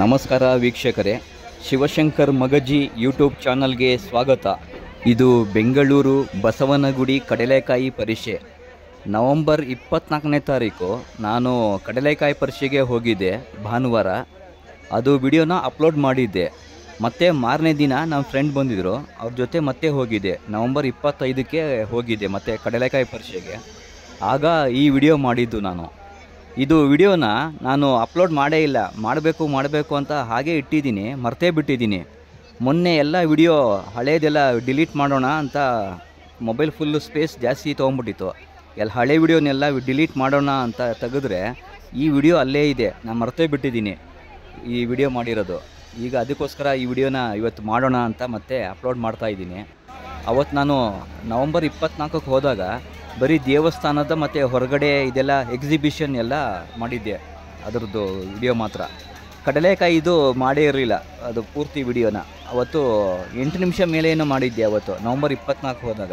ನಮಸ್ಕಾರ ವೀಕ್ಷಕರೇ, ಶಿವಶಂಕರ್ ಮಗಜಿ ಯೂಟ್ಯೂಬ್ ಚಾನಲ್ಗೆ ಸ್ವಾಗತ. ಇದು ಬೆಂಗಳೂರು ಬಸವನಗುಡಿ ಕಡಲೆಕಾಯಿ ಪರಿಷೆ. ನವಂಬರ್ 24ನೇ ತಾರೀಕು ನಾನು ಕಡಲೆಕಾಯಿ ಪರಿಷೆಗೆ ಹೋಗಿದ್ದೆ ಭಾನುವಾರ. ಅದು ವಿಡಿಯೋನ ಅಪ್ಲೋಡ್ ಮಾಡಿದ್ದೆ. ಮತ್ತು ಮಾರನೇ ದಿನ ನಮ್ಮ ಫ್ರೆಂಡ್ ಬಂದಿದ್ದರು, ಅವ್ರ ಜೊತೆ ಮತ್ತೆ ಹೋಗಿದ್ದೆ. ನವಂಬರ್ 25ಕ್ಕೆ ಹೋಗಿದ್ದೆ ಮತ್ತು ಕಡಲೆಕಾಯಿ ಪರಿಷೆಗೆ. ಆಗ ಈ ವಿಡಿಯೋ ಮಾಡಿದ್ದು ನಾನು. ಇದು ವಿಡಿಯೋನ ನಾನು ಅಪ್ಲೋಡ್ ಮಾಡೇ ಇಲ್ಲ, ಮಾಡಬೇಕು ಅಂತ ಹಾಗೇ ಇಟ್ಟಿದ್ದೀನಿ, ಮರ್ತೇ ಬಿಟ್ಟಿದ್ದೀನಿ. ಮೊನ್ನೆ ಎಲ್ಲ ವಿಡಿಯೋ ಹಳೇದೆಲ್ಲ ಡಿಲೀಟ್ ಮಾಡೋಣ ಅಂತ ಮೊಬೈಲ್ ಫುಲ್ಲು ಸ್ಪೇಸ್ ಜಾಸ್ತಿ ತೊಗೊಂಬಿಟ್ಟಿತ್ತು. ಹಳೆ ವಿಡಿಯೋನೆಲ್ಲ ಡಿಲೀಟ್ ಮಾಡೋಣ ಅಂತ ತೆಗೆದ್ರೆ ಈ ವಿಡಿಯೋ ಅಲ್ಲೇ ಇದೆ. ನಾನು ಮರ್ತೇ ಬಿಟ್ಟಿದ್ದೀನಿ ಈ ವಿಡಿಯೋ ಮಾಡಿರೋದು. ಈಗ ಅದಕ್ಕೋಸ್ಕರ ಈ ವಿಡಿಯೋನ ಇವತ್ತು ಮಾಡೋಣ ಅಂತ ಮತ್ತೆ ಅಪ್ಲೋಡ್ ಮಾಡ್ತಾಯಿದ್ದೀನಿ. ಅವತ್ತು ನಾನು ನವಂಬರ್ 24ಕ್ಕೆ ಹೋದಾಗ ಬರೀ ದೇವಸ್ಥಾನದ ಮತ್ತು ಹೊರಗಡೆ ಇದೆಲ್ಲ ಎಕ್ಸಿಬಿಷನ್ ಎಲ್ಲ ಮಾಡಿದ್ದೆ. ಅದರದ್ದು ವಿಡಿಯೋ ಮಾತ್ರ. ಕಡಲೆಕಾಯಿ ಇದು ಮಾಡೇ ಇರಲಿಲ್ಲ, ಅದು ಪೂರ್ತಿ ವಿಡಿಯೋನ. ಅವತ್ತು 8 ನಿಮಿಷ ಮೇಲೇನೋ ಮಾಡಿದ್ದೆ ಅವತ್ತು ನವಂಬರ್ 24 ಹೋದಾಗ.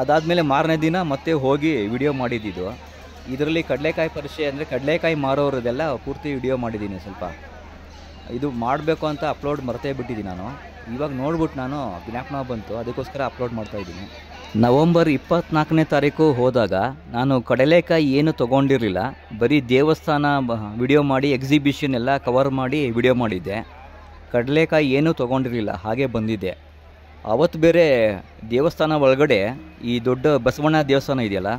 ಅದಾದಮೇಲೆ ಮಾರನೇ ದಿನ ಮತ್ತೆ ಹೋಗಿ ವಿಡಿಯೋ ಮಾಡಿದ್ದಿದ್ದು. ಇದರಲ್ಲಿ ಕಡಲೆಕಾಯಿ ಪರಿಷೆ ಅಂದರೆ ಕಡಲೆಕಾಯಿ ಮಾರೋರದೆಲ್ಲ ಪೂರ್ತಿ ವಿಡಿಯೋ ಮಾಡಿದ್ದೀನಿ. ಸ್ವಲ್ಪ ಇದು ಮಾಡಬೇಕು ಅಂತ ಅಪ್ಲೋಡ್ ಮರ್ತೇ ಬಿಟ್ಟಿದ್ದೀನಿ ನಾನು. ಇವಾಗ ನೋಡ್ಬಿಟ್ಟು ನಾನು ಜ್ಞಾಪನ ಬಂತು, ಅದಕ್ಕೋಸ್ಕರ ಅಪ್ಲೋಡ್ ಮಾಡ್ತಾಯಿದ್ದೀನಿ. ನವಂಬರ್ 24ನೇ ತಾರೀಕು ಹೋದಾಗ ನಾನು ಕಡಲೆಕಾಯಿ ಏನು ತೊಗೊಂಡಿರಲಿಲ್ಲ, ಬರೀ ದೇವಸ್ಥಾನ ವಿಡಿಯೋ ಮಾಡಿ ಎಕ್ಸಿಬಿಷನ್ ಎಲ್ಲ ಕವರ್ ಮಾಡಿ ವಿಡಿಯೋ ಮಾಡಿದ್ದೆ. ಕಡಲೆಕಾಯಿ ಏನೂ ತೊಗೊಂಡಿರಲಿಲ್ಲ, ಹಾಗೆ ಬಂದಿದ್ದೆ. ಅವತ್ತು ಬೇರೆ ದೇವಸ್ಥಾನ ಒಳಗಡೆ ಈ ದೊಡ್ಡ ಬಸವಣ್ಣ ದೇವಸ್ಥಾನ ಇದೆಯಲ್ಲ,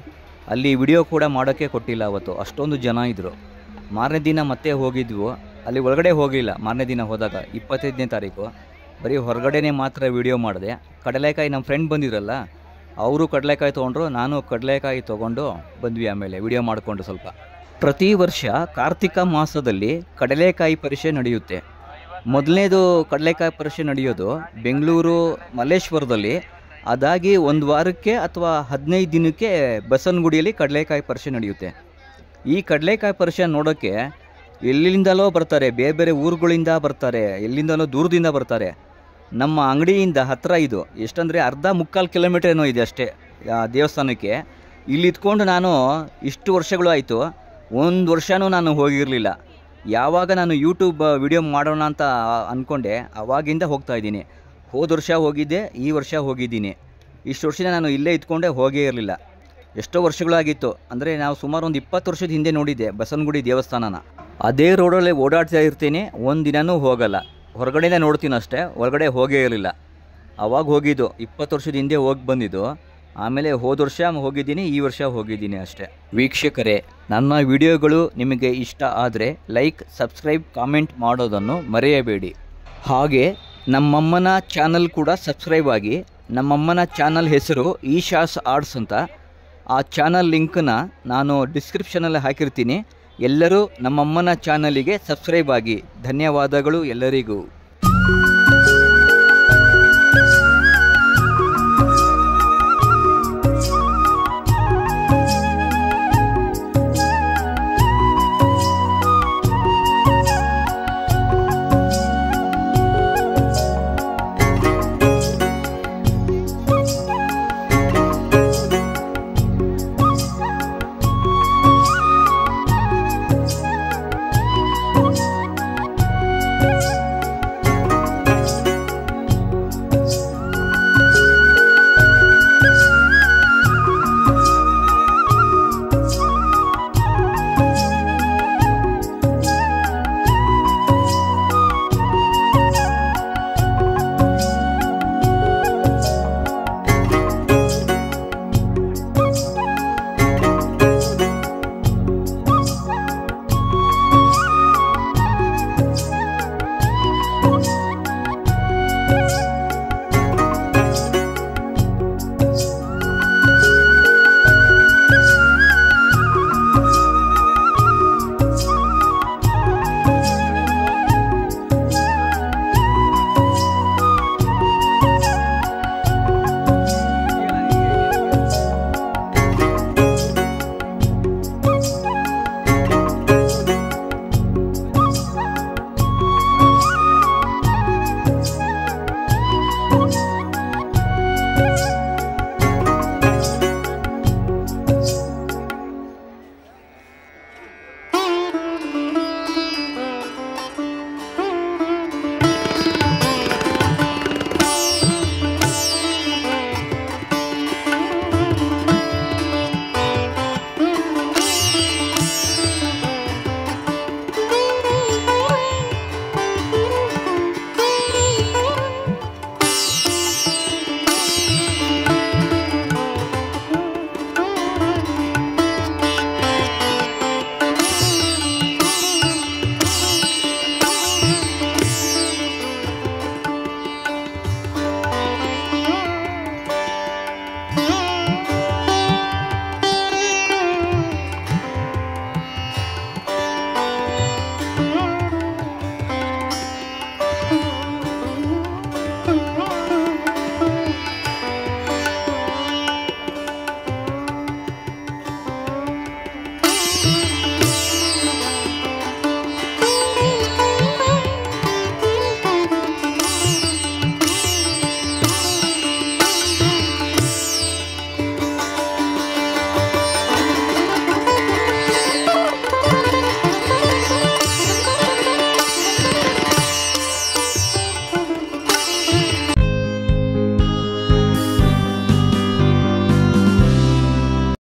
ಅಲ್ಲಿ ವಿಡಿಯೋ ಕೂಡ ಮಾಡೋಕ್ಕೆ ಕೊಟ್ಟಿಲ್ಲ ಅವತ್ತು, ಅಷ್ಟೊಂದು ಜನ ಇದ್ದರು. ಮಾರನೇ ದಿನ ಮತ್ತೆ ಹೋಗಿದ್ವು, ಅಲ್ಲಿ ಒಳಗಡೆ ಹೋಗಲಿಲ್ಲ. ಮಾರನೇ ದಿನ ಹೋದಾಗ 25ನೇ ತಾರೀಕು ಬರೀ ಹೊರಗಡೆನೇ ಮಾತ್ರ ವಿಡಿಯೋ ಮಾಡಿದೆ. ಕಡಲೆಕಾಯಿ ನಮ್ಮ ಫ್ರೆಂಡ್ ಬಂದಿದ್ರಲ್ಲ, ಅವರು ಕಡಲೆಕಾಯಿ ತೊಗೊಂಡ್ರು, ನಾನು ಕಡಲೆಕಾಯಿ ತೊಗೊಂಡು ಬಂದ್ವಿ. ಆಮೇಲೆ ವಿಡಿಯೋ ಮಾಡಿಕೊಂಡು ಸ್ವಲ್ಪ. ಪ್ರತಿ ವರ್ಷ ಕಾರ್ತಿಕ ಮಾಸದಲ್ಲಿ ಕಡಲೆಕಾಯಿ ಪರಿಷೆ ನಡೆಯುತ್ತೆ. ಮೊದಲನೇದು ಕಡಲೆಕಾಯಿ ಪರಿಷೆ ನಡೆಯೋದು ಬೆಂಗಳೂರು ಮಲ್ಲೇಶ್ವರದಲ್ಲಿ. ಅದಾಗಿ ಒಂದು ವಾರಕ್ಕೆ ಅಥವಾ 15 ದಿನಕ್ಕೆ ಬಸವನಗುಡಿಯಲ್ಲಿ ಕಡಲೆಕಾಯಿ ಪರಿಷೆ ನಡೆಯುತ್ತೆ. ಈ ಕಡಲೆಕಾಯಿ ಪರಿಷೆ ನೋಡೋಕ್ಕೆ ಎಲ್ಲಿಂದಲೋ ಬರ್ತಾರೆ, ಬೇರೆ ಬೇರೆ ಊರುಗಳಿಂದ ಬರ್ತಾರೆ, ಎಲ್ಲಿಂದಲೋ ದೂರದಿಂದ ಬರ್ತಾರೆ. ನಮ್ಮ ಅಂಗಡಿಯಿಂದ ಹತ್ತಿರ ಇದು, ಎಷ್ಟಂದರೆ ಮುಕ್ಕಾಲು ಕಿಲೋಮೀಟರ್ ಏನೋ ಇದೆ ಅಷ್ಟೇ ದೇವಸ್ಥಾನಕ್ಕೆ. ಇಲ್ಲಿ ಇದ್ಕೊಂಡು ನಾನು ಇಷ್ಟು ವರ್ಷಗಳು ಆಯಿತು, ಒಂದು ವರ್ಷವೂ ನಾನು ಹೋಗಿರಲಿಲ್ಲ. ಯಾವಾಗ ನಾನು ಯೂಟ್ಯೂಬ್ ವಿಡಿಯೋ ಮಾಡೋಣ ಅಂತ ಅಂದ್ಕೊಂಡೆ ಆವಾಗಿಂದ ಹೋಗ್ತಾಯಿದ್ದೀನಿ. ಹೋದ ವರ್ಷ ಹೋಗಿದ್ದೆ, ಈ ವರ್ಷ ಹೋಗಿದ್ದೀನಿ. ಇಷ್ಟು ವರ್ಷದಿಂದ ನಾನು ಇಲ್ಲೇ ಇದ್ಕೊಂಡೆ, ಹೋಗೇ ಇರಲಿಲ್ಲ. ಎಷ್ಟೋ ವರ್ಷಗಳಾಗಿತ್ತು, ಅಂದರೆ ನಾವು ಸುಮಾರು ಒಂದು 20 ವರ್ಷದ ಹಿಂದೆ ನೋಡಿದ್ದೆ ಬಸವನಗುಡಿ ದೇವಸ್ಥಾನನ. ಅದೇ ರೋಡಲ್ಲಿ ಓಡಾಡ್ತಾ ಇರ್ತೀನಿ, ಒಂದು ದಿನವೂ ಹೋಗಲ್ಲ. ಹೊರಗಡೆನೇ ನೋಡ್ತೀನಿ ಅಷ್ಟೇ, ಹೊರಗಡೆ ಹೋಗೇ ಇರಲಿಲ್ಲ. ಆವಾಗ ಹೋಗಿದ್ದು 20 ವರ್ಷದ ಹಿಂದೆ ಹೋಗಿ ಬಂದಿದ್ದು. ಆಮೇಲೆ ಹೋದ ವರ್ಷ ಹೋಗಿದ್ದೀನಿ, ಈ ವರ್ಷ ಹೋಗಿದ್ದೀನಿ ಅಷ್ಟೇ. ವೀಕ್ಷಕರೇ, ನನ್ನ ವಿಡಿಯೋಗಳು ನಿಮಗೆ ಇಷ್ಟ ಆದರೆ ಲೈಕ್, ಸಬ್ಸ್ಕ್ರೈಬ್, ಕಾಮೆಂಟ್ ಮಾಡೋದನ್ನು ಮರೆಯಬೇಡಿ. ಹಾಗೆ ನಮ್ಮಮ್ಮನ ಚಾನಲ್ ಕೂಡ ಸಬ್ಸ್ಕ್ರೈಬ್ ಆಗಿ. ನಮ್ಮಮ್ಮನ ಚಾನಲ್ ಹೆಸರು ಈಶಾಸ್ ಆರ್ಟ್ಸ್ ಅಂತ. ಆ ಚಾನಲ್ ಲಿಂಕನ್ನ ನಾನು ಡಿಸ್ಕ್ರಿಪ್ಷನಲ್ಲಿ ಹಾಕಿರ್ತೀನಿ. ಎಲ್ಲರೂ ನಮ್ಮಮ್ಮನ ಚಾನಲಿಗೆ ಸಬ್ಸ್ಕ್ರೈಬ್ ಆಗಿ. ಧನ್ಯವಾದಗಳು ಎಲ್ಲರಿಗೂ.